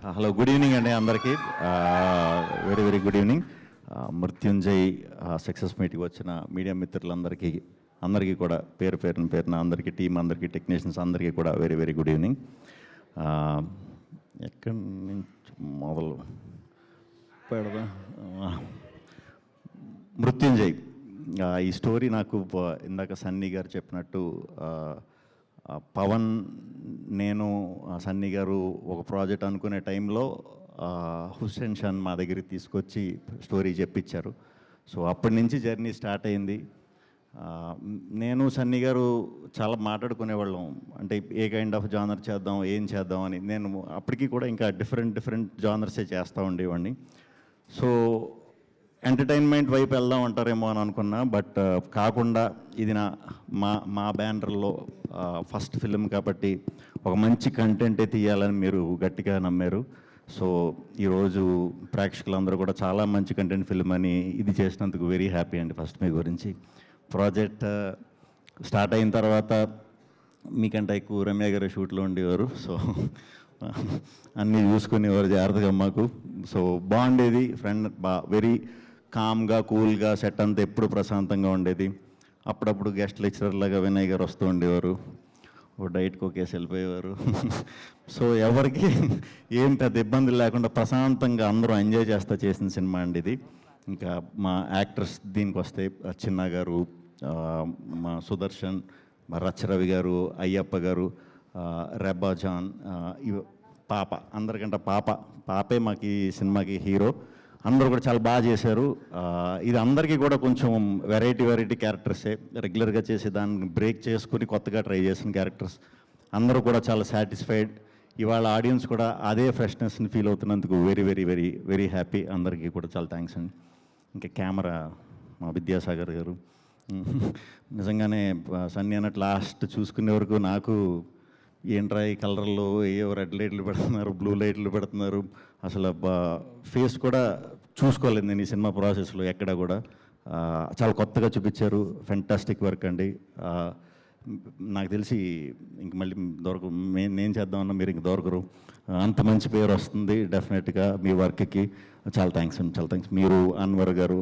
Hello, good evening అండి అందరికీ. Very very good evening. Mrityunjay success మీట్కి వచ్చిన మీడియా మిత్రులందరికీ కూడా పేరున అందరికీ, టీం అందరికీ, టెక్నీషియన్స్ అందరికీ కూడా వెరీ వెరీ గుడ్ ఈవినింగ్. ఎక్కడి నుంచి మొదలు పెడదా? మృత్యుంజయ్ ఈ స్టోరీ నాకు ఇందాక సన్నీ గారు చెప్పినట్టు, పవన్, నేను, సన్నీ గారు ఒక ప్రాజెక్ట్ అనుకునే టైంలో హుస్సేన్ షాన్ మా దగ్గరికి తీసుకొచ్చి స్టోరీ చెప్పించారు. సో అప్పటి నుంచి జర్నీ స్టార్ట్ అయింది. నేను సన్నీ గారు చాలా మాట్లాడుకునేవాళ్ళం, అంటే ఏ కైండ్ ఆఫ్ జానర్ చేద్దాం, ఏం చేద్దాం అని. నేను అప్పటికి కూడా ఇంకా డిఫరెంట్ జానర్సే చేస్తూ ఉండేవాడిని. సో ఎంటర్టైన్మెంట్ వైపు వెళ్దాం అంటారేమో అని అనుకున్నా, బట్ కాకుండా ఇది మా బ్యానర్లో ఫస్ట్ ఫిలిం కాబట్టి ఒక మంచి కంటెంటే తీయాలని మీరు గట్టిగా నమ్మారు. సో ఈరోజు ప్రేక్షకులందరూ కూడా చాలా మంచి కంటెంట్ ఫిలిం అని ఇది చేసినందుకు వెరీ హ్యాపీ అండి. ఫస్ట్ మీ గురించి ప్రాజెక్ట్ స్టార్ట్ అయిన తర్వాత మీకంటే ఎక్కువ రమ్య గారు షూట్లో ఉండేవారు. సో అన్నీ చూసుకునేవారు జాగ్రత్తగా మాకు. సో బాగుండేది. ఫ్రెండ్ వెరీ కామ్గా, కూల్గా, సెట్ అంతా ఎప్పుడు ప్రశాంతంగా ఉండేది. అప్పుడప్పుడు గెస్ట్ లెక్చరర్ లాగా వినయ్ గారు వస్తూ ఉండేవారు, ఓ డైట్కి ఒకేసి వెళ్ళిపోయేవారు. సో ఎవరికి ఏం పెద్ద ఇబ్బందులు లేకుండా ప్రశాంతంగా అందరూ ఎంజాయ్ చేస్తా చేసిన సినిమా అండి ఇది. ఇంకా మా యాక్టర్స్ దీనికి వస్తే చిన్న గారు, మా సుదర్శన్, మా రచ్చరవి గారు, అయ్యప్ప గారు, రెబ్బా జాన్, పాప, అందరికంటే పాపే మాకు ఈ సినిమాకి హీరో. అందరూ కూడా చాలా బాగా చేశారు. ఇది అందరికీ కూడా కొంచెం వెరైటీ క్యారెక్టర్సే, రెగ్యులర్గా చేసి దాన్ని బ్రేక్ చేసుకుని కొత్తగా ట్రై చేసిన క్యారెక్టర్స్. అందరూ కూడా చాలా సాటిస్ఫైడ్. ఇవాళ ఆడియన్స్ కూడా అదే ఫ్రెష్నెస్ని ఫీల్ అవుతున్నందుకు వెరీ హ్యాపీ. అందరికీ కూడా చాలా థ్యాంక్స్ అండి. ఇంకా కెమెరా మా విద్యాసాగర్ గారు, నిజంగానే సన్నీ అన్నట్టు లాస్ట్ చూసుకునే వరకు నాకు ఏంట్రా ఈ కలర్లో ఏవో రెడ్ లైట్లు పెడుతున్నారు, బ్లూ లైట్లు పెడుతున్నారు, అసలు ఫేస్ కూడా చూసుకోలేదు నేను ఈ సినిమా ప్రాసెస్లో ఎక్కడ కూడా. చాలా కొత్తగా చూపించారు. ఫెంటాస్టిక్ వర్క్ అండి. నాకు తెలిసి ఇంక మళ్ళీ నేను చేద్దామన్నా మీరు ఇంక దొరకరు. అంత మంచి పేరు వస్తుంది డెఫినెట్గా మీ వర్క్కి. చాలా థ్యాంక్స్ అండి, చాలా థ్యాంక్స్. మీరు, అన్వర్ గారు,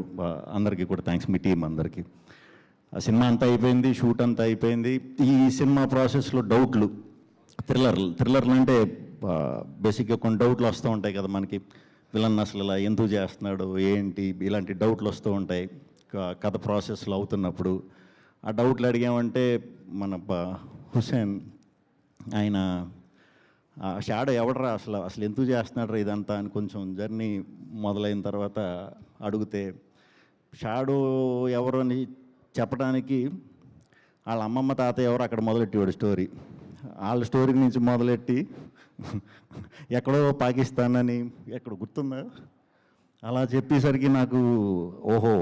అందరికీ కూడా థ్యాంక్స్, మీ టీం అందరికీ. ఆ సినిమా అంతా అయిపోయింది, షూట్ అంతా అయిపోయింది. ఈ సినిమా ప్రాసెస్లో డౌట్లు, థ్రిల్లర్లు అంటే బేసిక్గా కొన్ని డౌట్లు వస్తూ ఉంటాయి కదా మనకి. విలన్ అసలు ఇలా ఎందుకు చేస్తున్నాడు, ఏంటి, ఇలాంటి డౌట్లు వస్తూ ఉంటాయి కథ ప్రాసెస్లో అవుతున్నప్పుడు. ఆ డౌట్లు అడిగామంటే మన హుస్సేన్ ఆయన షాడో ఎవడరా అసలు ఎందుకు చేస్తున్నాడు ఇదంతా అని కొంచెం జర్నీ మొదలైన తర్వాత అడిగితే, షాడో ఎవరు అని చెప్పడానికి వాళ్ళ అమ్మమ్మ తాతయ్య ఎవరు అక్కడ మొదలెట్టేవాడు స్టోరీ. వాళ్ళ స్టోరీ నుంచి మొదలెట్టి ఎక్కడో పాకిస్తాన్ అని ఎక్కడ గుర్తుందా అలా చెప్పేసరికి నాకు ఓహో,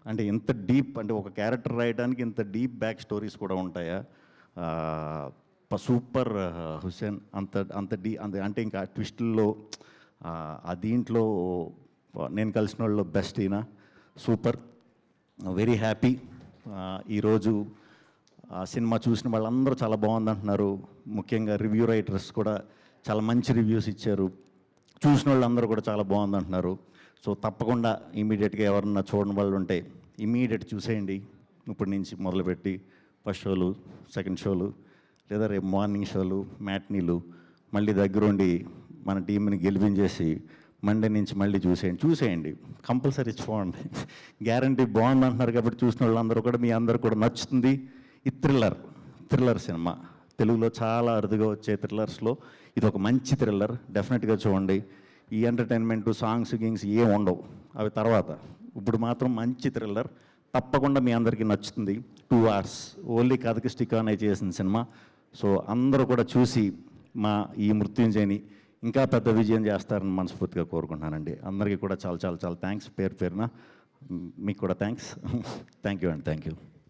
అంటే ఇంత డీప్, అంటే ఒక క్యారెక్టర్ రాయడానికి ఇంత డీప్ బ్యాక్ స్టోరీస్ కూడా ఉంటాయా? సూపర్ హుస్సేన్, అంటే ఇంకా ట్విస్టుల్లో దీంట్లో నేను కలిసిన వాళ్ళు బెస్ట్ ఈయన. Super, very happy. ఈరోజు సినిమా చూసిన వాళ్ళందరూ చాలా బాగుందంటున్నారు. ముఖ్యంగా రివ్యూ రైటర్స్ కూడా చాలా మంచి రివ్యూస్ ఇచ్చారు. చూసిన వాళ్ళందరూ కూడా చాలా బాగుందంటున్నారు. సో తప్పకుండా ఇమీడియట్గా ఎవరన్నా చూడని వాళ్ళు ఉంటే ఇమీడియట్ చూసేయండి. ఇప్పటి నుంచి మొదలుపెట్టి ఫస్ట్ షోలు, సెకండ్ షోలు, లేదా రేపు మార్నింగ్ షోలు, మ్యాట్నీలు, మళ్ళీ దగ్గరుండి మన టీంని గెలిపించేసి మండే నుంచి మళ్ళీ చూసేయండి. కంపల్సరీ చూడండి, గ్యారంటీ బాగుంది అంటున్నారు కాబట్టి చూసిన వాళ్ళందరూ కూడా, మీ అందరూ కూడా నచ్చుతుంది. ఈ థ్రిల్లర్ సినిమా తెలుగులో చాలా అరుదుగా వచ్చే థ్రిల్లర్స్లో ఇది ఒక మంచి థ్రిల్లర్. డెఫినెట్గా చూడండి. ఈ ఎంటర్టైన్మెంట్, సాంగ్స్ గింగ్స్ ఏం ఉండవు, అవి తర్వాత. ఇప్పుడు మాత్రం మంచి థ్రిల్లర్, తప్పకుండా మీ అందరికీ నచ్చుతుంది. 2 hours ఓన్లీ కథకి స్టిక్ ఆన్ అయి చేసిన సినిమా. సో అందరూ కూడా చూసి మా ఈ మృత్యుంజయని ఇంకా పెద్ద విజయం చేస్తారని మనస్ఫూర్తిగా కోరుకుంటున్నానండి. అందరికీ కూడా చాలా థ్యాంక్స్. పేరున మీకు కూడా థ్యాంక్స్. థ్యాంక్ యూ అండి, థ్యాంక్ యూ.